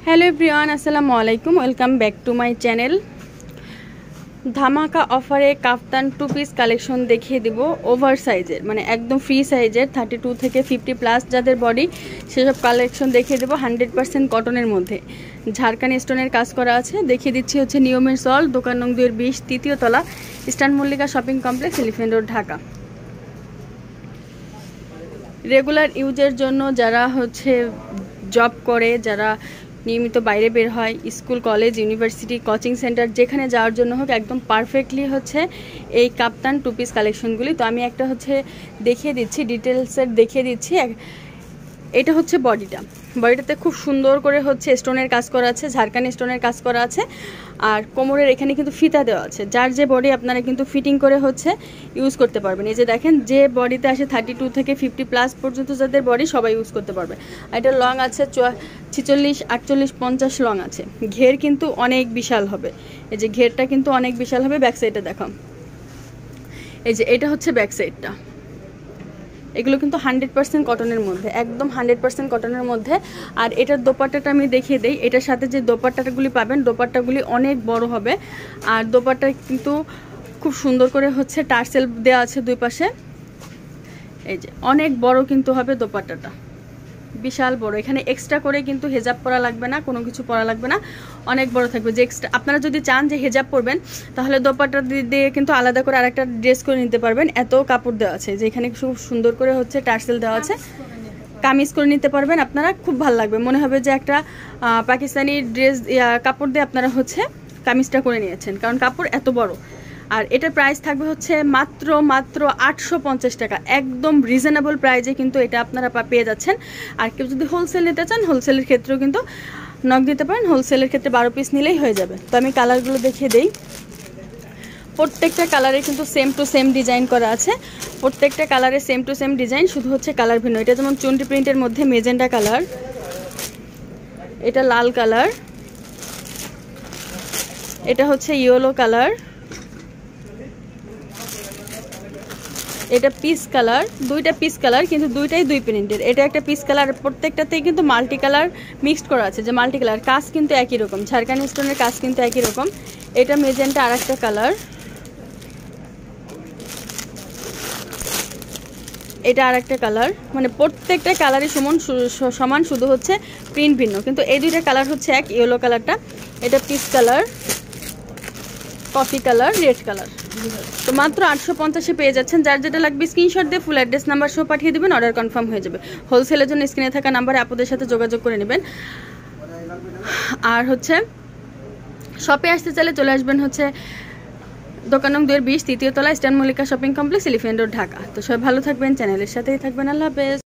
Hello everyone, আসসালামু আলাইকুম। Welcome back to my channel. ধামাকা অফারে কাফতান টু পিস কালেকশন দেখিয়ে দিব ওভার সাইজের, মানে একদম ফ্রি সাইজের 32 থেকে 50 প্লাস যাদের বডি, সেসব কালেকশন দেখিয়ে দেবো 100% কটনের মধ্যে। ঝাড়খানি স্টোনের কাজ করা আছে। দেখিয়ে দিচ্ছি হচ্ছে নিয়মের সল, দোকান নং 220, তৃতীয় তলা, eastern Mallika shopping complex, elephant road, Dhaka. Regular ইউজের জন্য যারা হচ্ছে জব করে, যারা নিয়মিত বাইরে বের হয়, school, college, university, coaching centre, যেখানে যাওয়ার জন্য হোক, একদম পারফেক্টলি হচ্ছে এই কাপ্তান টু পিস কালেকশনগুলি। তো আমি একটা হচ্ছে দেখিয়ে দিচ্ছি, ডিটেলসের দেখিয়ে দিচ্ছি। এটা হচ্ছে বডিটাতে খুব সুন্দর করে হচ্ছে স্টোনের কাজ করা আছে, ঝাড়খানি স্টোনের কাজ করা আছে। আর কোমরের এখানে কিন্তু ফিতা দেওয়া আছে। যার যে বডি আপনারা কিন্তু ফিটিং করে হচ্ছে ইউজ করতে পারবেন। এই যে দেখেন, যে বডিতে আসে 32 থেকে 50 প্লাস পর্যন্ত যাদের বডি, সবাই ইউজ করতে পারবে। আর এটা লং আছে 46, 48, 50 লং আছে। ঘের কিন্তু অনেক বিশাল হবে। এই যে ঘেরটা কিন্তু অনেক বিশাল হবে। ব্যাক সাইডটা দেখাম। এই যে এটা হচ্ছে ব্যাক সাইডটা। এগুলো কিন্তু 100% কটনের মধ্যে, একদম 100% কটনের মধ্যে। আর এটার দোপাট্টাটা আমি দেখিয়ে দিই। এটার সাথে যে দোপাট্টাগুলি পাবেন, দোপাট্টাগুলি অনেক বড় হবে। আর দোপাট্টা কিন্তু খুব সুন্দর করে হচ্ছে টার্সেল দেওয়া আছে দুই পাশে। এই যে অনেক বড় কিন্তু হবে দোপাট্টাটা, বিশাল বড়। এখানে এক্সট্রা করে কিন্তু হেজাব পরা লাগবে না, কোনো কিছু পরা লাগবে না, অনেক বড় থাকবে। যে এক্সট্রা আপনারা যদি চান যে হেজাব পরবেন, তাহলে দোপাট্টা দিয়ে কিন্তু আলাদা করে আরেকটা ড্রেস করে নিতে পারবেন। এত কাপড় দেওয়া আছে যে এখানে খুব সুন্দর করে হচ্ছে টার্সেল দেওয়া আছে। কামিজ করে নিতে পারবেন আপনারা, খুব ভালো লাগবে। মনে হবে যে একটা পাকিস্তানি ড্রেস কাপড় দিয়ে আপনারা হচ্ছে কামিজটা করে নিয়েছেন, কারণ কাপড় এত বড়। আর এটার প্রাইস থাকবে হচ্ছে মাত্র 850 টাকা। একদম রিজনেবল প্রাইজে কিন্তু এটা আপনারা পেয়ে যাচ্ছেন। আর কেউ যদি হোলসেল নিতে চান, হোলসেলের ক্ষেত্রেও কিন্তু নক দিতে পারেন। হোলসেলের ক্ষেত্রে 12 পিস নিলেই হয়ে যাবে। তো আমি কালারগুলো দেখিয়ে দিই। প্রত্যেকটা কালারে কিন্তু সেম টু সেম ডিজাইন করা আছে। প্রত্যেকটা কালারে সেম টু সেম ডিজাইন, শুধু হচ্ছে কালার ভিন্ন। এটা যেমন চুনটি প্রিন্টের মধ্যে মেজেন্ডা কালার, এটা লাল কালার, এটা হচ্ছে ইয়েলো কালার, এটা পিস কালার। দুইটা পিস কালার, কিন্তু দুইটাই দুই প্রিন্টের। এটা একটা পিস কালার। প্রত্যেকটাতেই কিন্তু মাল্টি কালার মিক্সড করা আছে। যে মাল্টি কালার কাজ কিন্তু একই রকম, ঝাড়খানি স্টোনের কাজ কিন্তু একই রকম। এটা মেজেন্টা আর একটা কালার, এটা আর একটা কালার। মানে প্রত্যেকটা কালারই সমান, শুধু হচ্ছে প্রিন্ট ভিন্ন। কিন্তু এই দুইটা কালার হচ্ছে এক। ইয়েলো কালারটা, এটা piece colour, coffee colour, red colour. তো মাত্র 850-এ পেয়ে যাচ্ছেন। যার যেটা লাগবে স্ক্রিনশট দিয়ে ফুল অ্যাড্রেস নাম্বার সহ পাঠিয়ে দেবেন, অর্ডার কনফার্ম হয়ে যাবে। হোলসেলের জন্য স্ক্রিনে থাকা নাম্বারে আপনাদের সাথে যোগাযোগ করে নেবেন। আর হচ্ছে শপে আসতে চাইলে চলে আসবেন হচ্ছে দোকান নং 220, তৃতীয় তলা, eastern Mallika shopping complex, elephant road, Dhaka. তো সবাই ভালো থাকবেন, চ্যানেলের সাথেই থাকবেন। আল্লাহ হাফেজ।